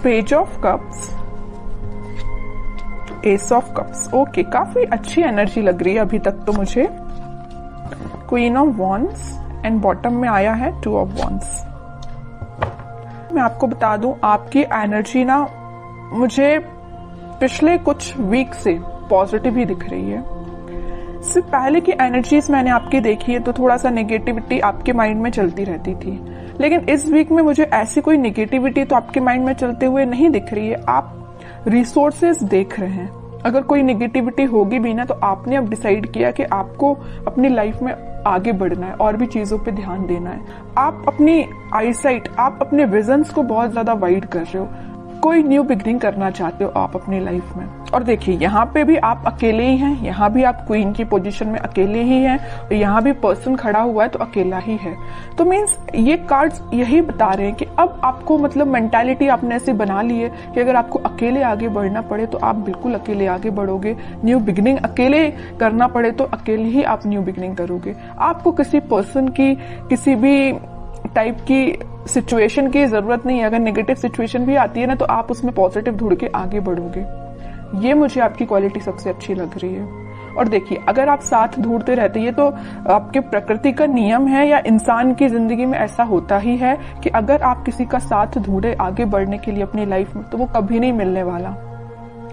Page of cups, S of cups. Okay, काफी अच्छी energy लग रही है अभी तक तो मुझे। Queen of wands and bottom में आया है टू ऑफ वॉन्ड्स। मैं आपको बता दूं, आपकी एनर्जी ना मुझे पिछले कुछ वीक से पॉजिटिव ही दिख रही है। सिर्फ पहले की एनर्जीज मैंने आपकी देखी है तो थोड़ा सा नेगेटिविटी आपके माइंड में चलती रहती थी, लेकिन इस वीक में मुझे ऐसी कोई नेगेटिविटी तो आपके माइंड में चलते हुए नहीं दिख रही है। आप रिसोर्सेज देख रहे हैं। अगर कोई नेगेटिविटी होगी भी ना तो आपने अब डिसाइड किया कि आपको अपनी लाइफ में आगे बढ़ना है और भी चीजों पे ध्यान देना है। आप अपनी आईसाइट, आप अपने विजन्स को बहुत ज्यादा वाइड कर रहे हो। कोई न्यू बिगनिंग करना चाहते हो आप अपनी लाइफ में। और देखिए, यहाँ पे भी आप अकेले ही हैं, यहाँ भी आप क्वीन की पोजीशन में अकेले ही हैं, और यहाँ भी पर्सन खड़ा हुआ है तो अकेला ही है। तो मीन्स ये कार्ड्स यही बता रहे हैं कि अब आपको मतलब मेंटालिटी आपने ऐसी बना ली है कि अगर आपको अकेले आगे बढ़ना पड़े तो आप बिल्कुल अकेले आगे बढ़ोगे। न्यू बिगनिंग अकेले करना पड़े तो अकेले ही आप न्यू बिगनिंग करोगे। आपको किसी पर्सन की, किसी भी टाइप की सिचुएशन की जरूरत नहीं है। अगर नेगेटिव सिचुएशन भी आती है ना तो आप उसमें पॉजिटिव ढूंढ के आगे बढ़ोगे। ये मुझे आपकी क्वालिटी सबसे अच्छी लग रही है। और देखिए, अगर आप साथ ढूंढते रहते, ये तो आपके प्रकृति का नियम है या इंसान की जिंदगी में ऐसा होता ही है कि अगर आप किसी का साथ ढूंढे आगे बढ़ने के लिए अपनी लाइफ में तो वो कभी नहीं मिलने वाला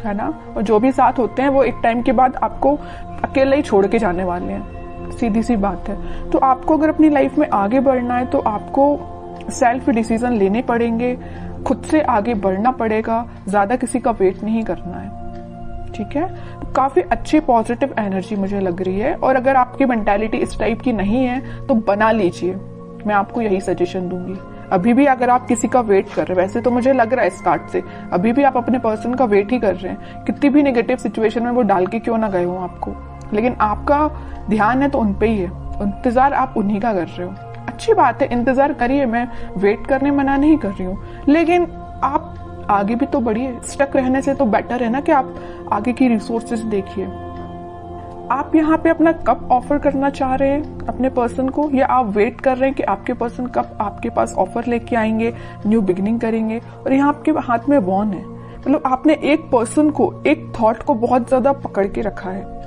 है ना। और जो भी साथ होते हैं वो एक टाइम के बाद आपको अकेले ही छोड़ के जाने वाले हैं, सीधी सी बात है। तो आपको अगर अपनी लाइफ में आगे बढ़ना है तो आपको सेल्फ डिसीजन लेने पड़ेंगे, खुद से आगे बढ़ना पड़ेगा, ज्यादा किसी का वेट नहीं करना है। ठीक है, काफी अच्छी पॉजिटिव एनर्जी मुझे लग रही है। और अगर आपकी मेंटालिटी इस टाइप की नहीं है तो बना लीजिए, मैं आपको यही सजेशन दूंगी। अभी भी अगर आप किसी का वेट कर रहे हैं, वैसे तो मुझे लग रहा है इस कार्ड से अभी भी आप अपने पर्सन का वेट ही कर रहे हैं, कितनी भी नेगेटिव सिचुएशन में वो डाल के क्यों ना गए हो आपको, लेकिन आपका ध्यान है तो उन पे ही है, इंतजार आप उन्हीं का कर रहे हो। अच्छी बात है, इंतजार करिए, मैं वेट करने मना नहीं कर रही हूँ, लेकिन आप आगे भी तो बढ़िए। स्टक रहने से तो बेटर है ना कि आप आगे की रिसोर्सेज देखिए। आप यहाँ पे अपना कब ऑफर करना चाह रहे हैं अपने पर्सन को, या आप वेट कर रहे हैं कि आपके पर्सन कब आपके पास ऑफर लेके आएंगे, न्यू बिगिनिंग करेंगे। और यहाँ आपके हाथ में वॉन है, मतलब आपने एक पर्सन को, एक थॉट को बहुत ज्यादा पकड़ के रखा है।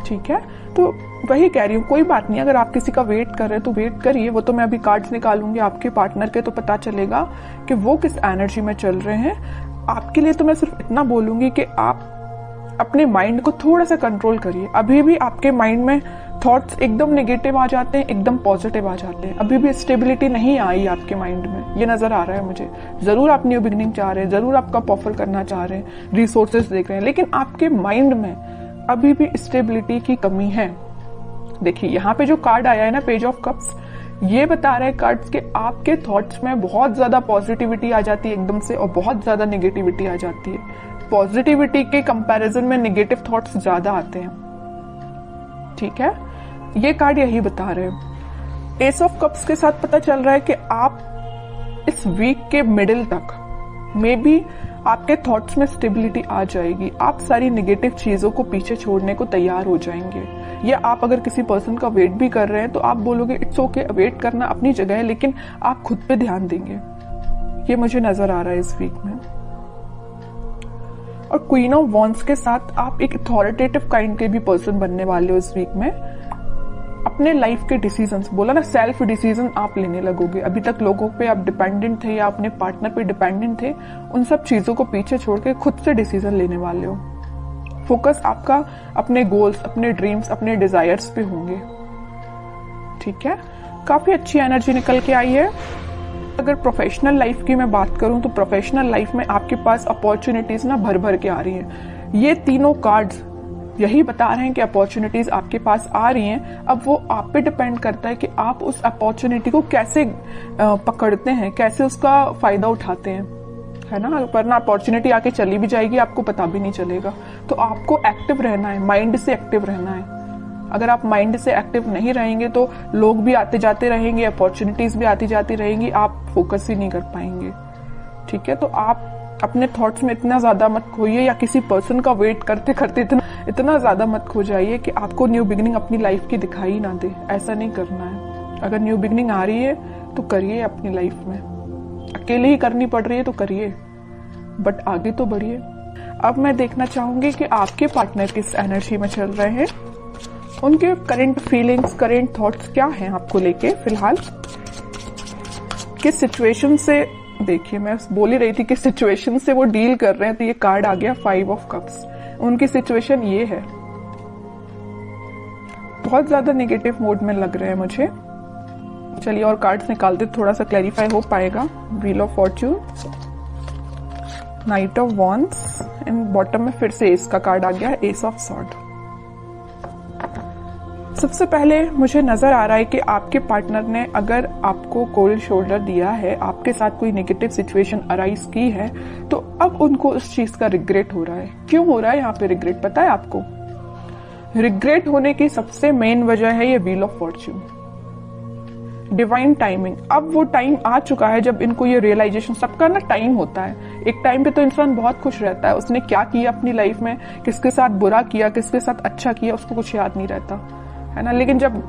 ठीक है, तो वही कह रही हूँ, कोई बात नहीं, अगर आप किसी का वेट कर रहे हैं तो वेट करिए। वो तो मैं अभी कार्ड्स निकालूंगी आपके पार्टनर के, तो पता चलेगा कि वो किस एनर्जी में चल रहे हैं। आपके लिए तो मैं सिर्फ इतना बोलूंगी कि आप अपने माइंड को थोड़ा सा कंट्रोल करिए। अभी भी आपके माइंड में थॉट्स एकदम नेगेटिव आ जाते हैं, एकदम पॉजिटिव आ जाते हैं। अभी भी स्टेबिलिटी नहीं आई आपके माइंड में, ये नजर आ रहा है मुझे। जरूर आप न्यू बिगिनिंग चाह रहे हैं, जरूर आप कप ऑफर करना चाह रहे हैं, रिसोर्सेज देख रहे हैं, लेकिन आपके माइंड में अभी भी स्टेबिलिटी की कमी है। देखिए, यहाँ पे जो कार्ड आया है ना, पेज ऑफ कप्स, ये बता रहे हैं कार्ड्स के आपके थॉट्स में बहुत ज्यादा पॉजिटिविटी आ जाती है एकदम से, और बहुत ज्यादा नेगेटिविटी आ जाती है। पॉजिटिविटी के कंपैरिजन में नेगेटिव थॉट्स ज्यादा आते हैं। ठीक है, ये कार्ड यही बता रहे हैं। एस ऑफ कप्स के साथ पता चल रहा है कि आप इस वीक के मिडिल तक मे बी आपके थॉट्स में स्टेबिलिटी आ जाएगी। आप सारी नेगेटिव चीजों को पीछे छोड़ने को तैयार हो जाएंगे। या आप अगर किसी पर्सन का वेट भी कर रहे हैं तो आप बोलोगे इट्स ओके, वेट करना अपनी जगह है, लेकिन आप खुद पे ध्यान देंगे। ये मुझे नजर आ रहा है इस वीक में। और क्वीन ऑफ वॉन्ड्स के साथ आप एक अथॉरिटेटिव काइंड के भी पर्सन बनने वाले हो इस वीक में। अपने लाइफ के डिसीजंस, बोला ना, सेल्फ डिसीजन आप लेने लगोगे। अभी तक लोगों पे आप डिपेंडेंट थे या अपने पार्टनर पे डिपेंडेंट थे, उन सब चीजों को पीछे छोड़ के खुद से डिसीजन लेने वाले हो। फोकस आपका अपने गोल्स, अपने ड्रीम्स, अपने डिजायर्स पे होंगे। ठीक है, काफी अच्छी एनर्जी निकल के आई है। अगर प्रोफेशनल लाइफ की मैं बात करूं तो प्रोफेशनल लाइफ में आपके पास अपॉर्चुनिटीज ना भर भर के आ रही हैं। ये तीनों कार्ड्स यही बता रहे हैं कि अपॉर्चुनिटीज आपके पास आ रही हैं। अब वो आप पे डिपेंड करता है कि आप उस अपॉर्चुनिटी को कैसे पकड़ते हैं, कैसे उसका फायदा उठाते हैं, है ना। वरना अपॉर्चुनिटी आके चली भी जाएगी, आपको पता भी नहीं चलेगा। तो आपको एक्टिव रहना है, माइंड से एक्टिव रहना है। अगर आप माइंड से एक्टिव नहीं रहेंगे तो लोग भी आते जाते रहेंगे, अपॉर्चुनिटीज भी आती जाती रहेंगी, आप फोकस ही नहीं कर पाएंगे। ठीक है, तो आप अपने थॉट्स में इतना ज्यादा मत खोइए, या किसी पर्सन का वेट करते करते इतना ज्यादा मत खो जाइए कि आपको न्यू बिगिनिंग अपनी लाइफ की दिखाई ना दे। ऐसा नहीं करना है। अगर न्यू बिगिनिंग आ रही है तो करिए अपनी लाइफ में, अकेले ही करनी पड़ रही है तो करिए, बट आगे तो बढ़िए। अब मैं देखना चाहूंगी कि आपके पार्टनर किस एनर्जी में चल रहे हैं, उनके करंट फीलिंग्स, करंट थॉट्स क्या हैं आपको लेके फिलहाल, किस सिचुएशन से, देखिए मैं बोल ही रही थी किस सिचुएशन से वो डील कर रहे हैं, तो ये कार्ड आ गया 5 ऑफ कप्स। उनकी सिचुएशन ये है, बहुत ज्यादा नेगेटिव मोड में लग रहे हैं मुझे। चलिए और कार्ड्स निकालते, थोड़ा सा क्लैरिफाई हो पाएगा। Wheel of Fortune, night of wands and bottom में फिर से एस का कार्ड आ गया है, एस ऑफ सॉर्ड। सबसे पहले मुझे नजर आ रहा है कि आपके पार्टनर ने अगर आपको कोल्ड शोल्डर दिया है, आपके साथ कोई नेगेटिव सिचुएशन अराइज की है, तो अब उनको उस चीज का रिग्रेट हो रहा है। क्यों हो रहा है यहाँ पे रिग्रेट, पता है आपको? रिग्रेट होने की सबसे मेन वजह है ये wheel of Fortune, divine timing. अब वो टाइम आ चुका है जब इनको ये रियलाइजेशन, सबका ना टाइम होता है, एक टाइम पे तो इंसान बहुत खुश रहता है, उसने क्या किया अपनी लाइफ में, किसके साथ बुरा किया, किसके साथ अच्छा किया, उसको कुछ याद नहीं रहता है ना। लेकिन जब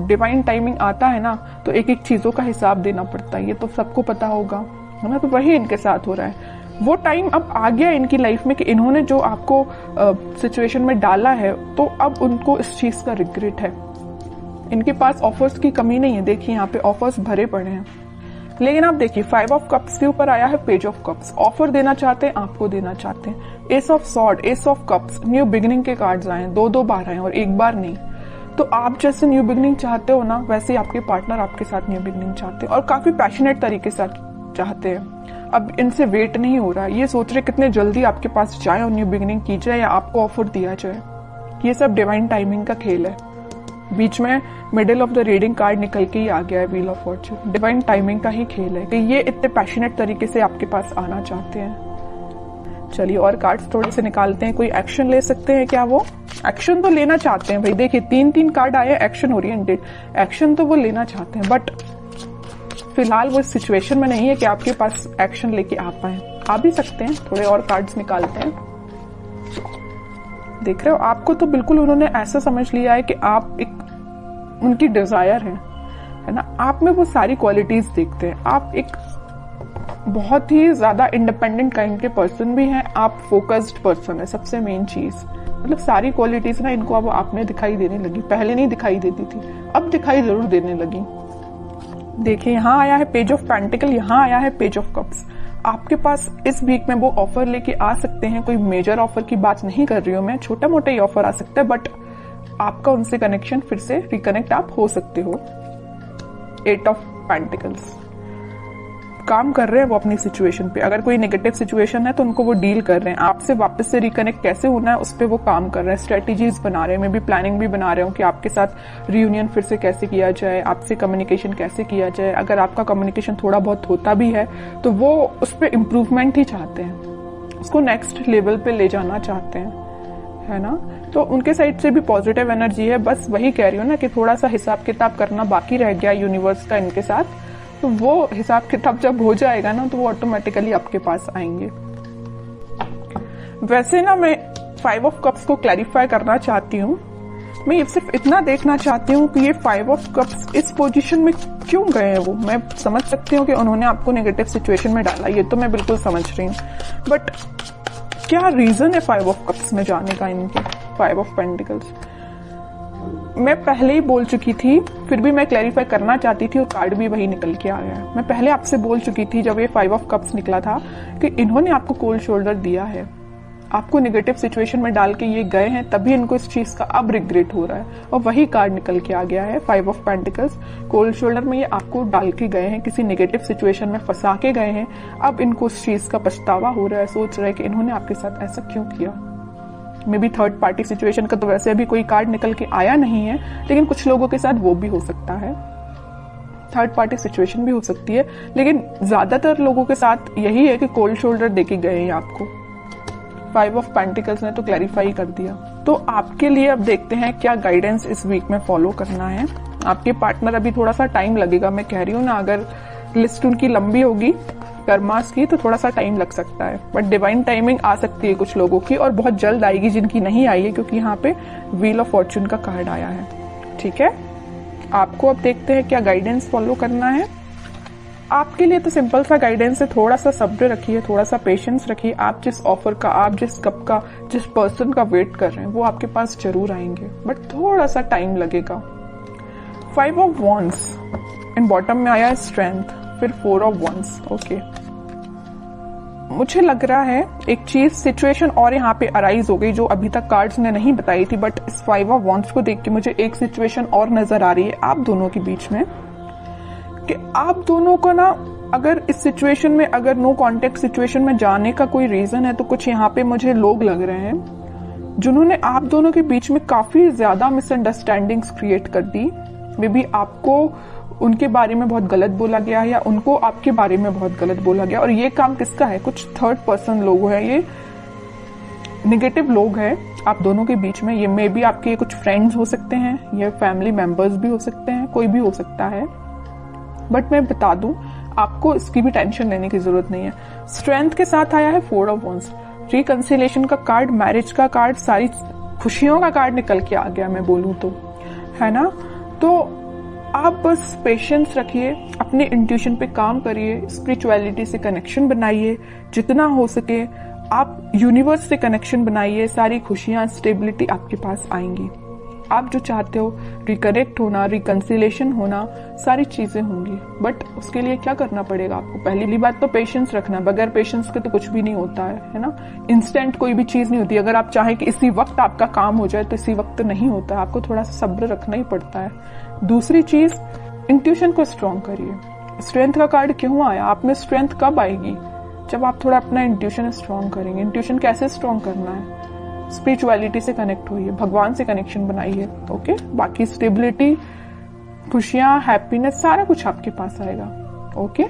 डिवाइन टाइमिंग आता है ना, तो एक एक चीजों का हिसाब देना पड़ता है, ये तो सबको पता होगा, है ना। तो वही इनके साथ हो रहा है। वो टाइम अब आ गया इनकी लाइफ में कि इन्होंने जो आपको सिचुएशन में डाला है, तो अब उनको इस चीज का रिग्रेट है। इनके पास ऑफर्स की कमी नहीं है, देखिए यहाँ पे ऑफर्स भरे पड़े हैं। लेकिन आप देखिए 5 ऑफ कप्स के ऊपर आया है पेज ऑफ कप्स। ऑफर देना चाहते हैं, आपको देना चाहते हैं। S of sword, S of cups, new beginning के कार्ड्स आए हैं, 2-2 बार आए और एक बार नहीं। तो आप जैसे न्यू बिगिनिंग चाहते हो ना, वैसे आपके पार्टनर आपके साथ न्यू बिगिनिंग चाहते हैं और काफी पैशनेट तरीके से चाहते हैं। अब इनसे वेट नहीं हो रहा है, ये सोच रहे कितने जल्दी आपके पास जाए और न्यू बिगिनिंग की जाए या आपको ऑफर दिया जाए। ये सब डिवाइन टाइमिंग का खेल है। बीच में middle of the reading card निकल के ही आ गया है wheel of Fortune. Divine timing का ही खेल है कि ये इतने पैशनेट तरीके से आपके पास आना चाहते हैं। चलिए और कार्ड्स थोड़े से निकालते हैं, कोई एक्शन ले सकते हैं क्या? वो एक्शन तो लेना चाहते हैं भाई, देखिए 3-3 कार्ड आए, एक्शन ओरिएंटेड, एक्शन तो वो लेना चाहते हैं, बट फिलहाल वो सिचुएशन में नहीं है कि आपके पास एक्शन लेके आ पाए। आ भी सकते हैं, थोड़े और कार्ड्स निकालते हैं। देख रहे हो, आपको तो बिल्कुल उन्होंने ऐसा समझ लिया है कि आप एक उनकी डिजायर है ना, आप में वो सारी क्वालिटीज देखते हैं। आप एक बहुत ही ज्यादा इंडिपेंडेंट काइंड के पर्सन भी हैं, आप फोकस्ड पर्सन है, सबसे मेन चीज। मतलब सारी क्वालिटीज ना इनको अब आप में दिखाई देने लगी, पहले नहीं दिखाई देती थी, अब दिखाई जरूर देने लगी। देखिए यहाँ आया है पेज ऑफ पेंटिकल, यहाँ आया है पेज ऑफ कप्स। आपके पास इस वीक में वो ऑफर लेके आ सकते हैं। कोई मेजर ऑफर की बात नहीं कर रही हूँ मैं, छोटा मोटा ही ऑफर आ सकता है, बट आपका उनसे कनेक्शन फिर से रिकनेक्ट आप हो सकते हो। 8 ऑफ पेंटिकल्स, काम कर रहे हैं वो अपनी सिचुएशन पे। अगर कोई नेगेटिव सिचुएशन है तो उनको वो डील कर रहे हैं। आपसे वापस से रिकनेक्ट कैसे होना है उस पर वो काम कर रहे हैं, स्ट्रेटेजीज बना रहे हैं, मैं भी प्लानिंग भी बना रहे हूँ कि आपके साथ रियूनियन फिर से कैसे किया जाए, आपसे कम्युनिकेशन कैसे किया जाए। अगर आपका कम्युनिकेशन थोड़ा बहुत होता भी है तो वो उस पर इम्प्रूवमेंट ही चाहते हैं, उसको नेक्स्ट लेवल पे ले जाना चाहते हैं, है ना। तो उनके साइड से भी पॉजिटिव एनर्जी है। बस वही कह रही हूँ ना कि थोड़ा सा हिसाब किताब करना बाकी रह गया यूनिवर्स का इनके साथ, तो वो हिसाब किताब जब हो जाएगा ना तो वो ऑटोमेटिकली आपके पास आएंगे। वैसे ना मैं 5 ऑफ कप्स को क्लैरिफाई करना चाहती हूँ। मैं ये सिर्फ इतना देखना चाहती हूँ कि ये 5 ऑफ कप्स इस पोजीशन में क्यों गए हैं। वो मैं समझ सकती हूँ कि उन्होंने आपको नेगेटिव सिचुएशन में डाला, ये तो मैं बिल्कुल समझ रही हूँ, बट क्या रीजन है 5 ऑफ कप्स में जाने का इनके? 5 ऑफ पेंटिकल्स मैं पहले ही बोल चुकी थी, फिर भी मैं क्लैरिफाई करना चाहती थी और कार्ड भी वही निकल के आ गया है। मैं पहले आपसे बोल चुकी थी जब ये 5 ऑफ कप्स निकला था कि इन्होंने आपको कोल्ड शोल्डर दिया है, आपको नेगेटिव सिचुएशन में डाल के ये गए हैं, तभी इनको इस चीज का अब रिग्रेट हो रहा है। और वही कार्ड निकल के आ गया है 5 ऑफ पेंटिकल्स। कोल्ड शोल्डर में ये आपको डाल के गए हैं, किसी नेगेटिव सिचुएशन में फंसा के गए हैं, अब इनको उस चीज का पछतावा हो रहा है, सोच रहे हैं कि इन्होंने आपके साथ ऐसा क्यों किया। May be third party situation का तो वैसे अभी कोई कार्ड निकल के आया नहीं है, लेकिन कुछ लोगों के साथ वो भी हो सकता है, थर्ड पार्टी सिचुएशन भी हो सकती है, लेकिन ज्यादातर लोगों के साथ यही है कि कोल्ड शोल्डर देके गए हैं आपको। 5 ऑफ पेंटिकल्स ने तो क्लैरिफाई कर दिया। तो आपके लिए अब देखते हैं क्या गाइडेंस इस वीक में फॉलो करना है। आपके पार्टनर अभी थोड़ा सा टाइम लगेगा, मैं कह रही हूँ ना, अगर लिस्ट उनकी लंबी होगी कर्मास की तो थोड़ा सा टाइम लग सकता है, बट डिवाइन टाइमिंग आ सकती है कुछ लोगों की और बहुत जल्द आएगी जिनकी नहीं आई है, क्योंकि यहाँ पे व्हील ऑफ फॉर्च्यून का कार्ड आया है। ठीक है, आपको अब देखते हैं क्या गाइडेंस फॉलो करना है। आपके लिए तो सिंपल सा गाइडेंस है, थोड़ा सा सब्र रखिए, थोड़ा सा पेशेंस रखिए। आप जिस ऑफर का, आप जिस कप का, जिस पर्सन का वेट कर रहे हैं वो आपके पास जरूर आएंगे, बट थोड़ा सा टाइम लगेगा। 5 ऑफ वॉन्ड्स एंड बॉटम में आया है स्ट्रेंथ, फिर 4 ऑफ वॉन्ड्स। ओके, मुझे लग रहा है एक चीज, सिचुएशन और यहाँ पे अराइज हो गई जो अभी तक कार्ड्स ने नहीं बताई थी, बट इस 5 ऑफ वॉन्ड्स को देख के मुझे एक सिचुएशन और नजर आ रही है आप दोनों के बीच में, कि आप दोनों को ना, अगर इस सिचुएशन में, अगर नो कॉन्टेक्ट सिचुएशन में जाने का कोई रीजन है, तो कुछ यहाँ पे मुझे लोग लग रहे हैं जिन्होंने आप दोनों के बीच में काफी ज्यादा मिसअंडरस्टैंडिंग्स क्रिएट कर दी। मे बी आपको उनके बारे में बहुत गलत बोला गया या उनको आपके बारे में बहुत गलत बोला गया, और ये काम किसका है? कुछ थर्ड पर्सन लोग हैं, ये नेगेटिव लोग हैं आप दोनों के बीच में। ये मे बी आपके कुछ फ्रेंड्स हो सकते हैं, ये फैमिली मेंबर्स भी हो सकते हैं, कोई भी हो सकता है, बट मैं बता दूं आपको इसकी भी टेंशन लेने की जरूरत नहीं है। स्ट्रेंथ के साथ आया है 4 ऑफ वॉन्ड्स, रिकंसिलिएशन का कार्ड, मैरिज का कार्ड, सारी खुशियों का कार्ड निकल के आ गया, मैं बोलूं तो, है ना। तो आप बस पेशेंस रखिए, अपने इंट्यूशन पे काम करिए, स्पिरिचुअलिटी से कनेक्शन बनाइए जितना हो सके, आप यूनिवर्स से कनेक्शन बनाइए, सारी खुशियां, स्टेबिलिटी आपके पास आएंगी। आप जो चाहते हो, रिकनेक्ट होना, रिकंसिलेशन होना, सारी चीजें होंगी, बट उसके लिए क्या करना पड़ेगा आपको? पहली बात तो पेशेंस रखना, बगैर पेशेंस के तो कुछ भी नहीं होता है ना। इंस्टेंट कोई भी चीज नहीं होती, अगर आप चाहें कि इसी वक्त आपका काम हो जाए तो इसी वक्त तो नहीं होता, आपको थोड़ा सा सब्र रखना ही पड़ता है। दूसरी चीज, इंट्यूशन को स्ट्रॉन्ग करिए। स्ट्रेंथ का कार्ड क्यों आया? आप में स्ट्रेंथ कब आएगी? जब आप थोड़ा अपना इंट्यूशन स्ट्रॉन्ग करेंगे। इंट्यूशन कैसे स्ट्रॉन्ग करना है? स्पिरिचुअलिटी से कनेक्ट होइए, भगवान से कनेक्शन बनाइए। ओके, बाकी स्टेबिलिटी, खुशियां, हैप्पीनेस, सारा कुछ आपके पास आएगा। ओके।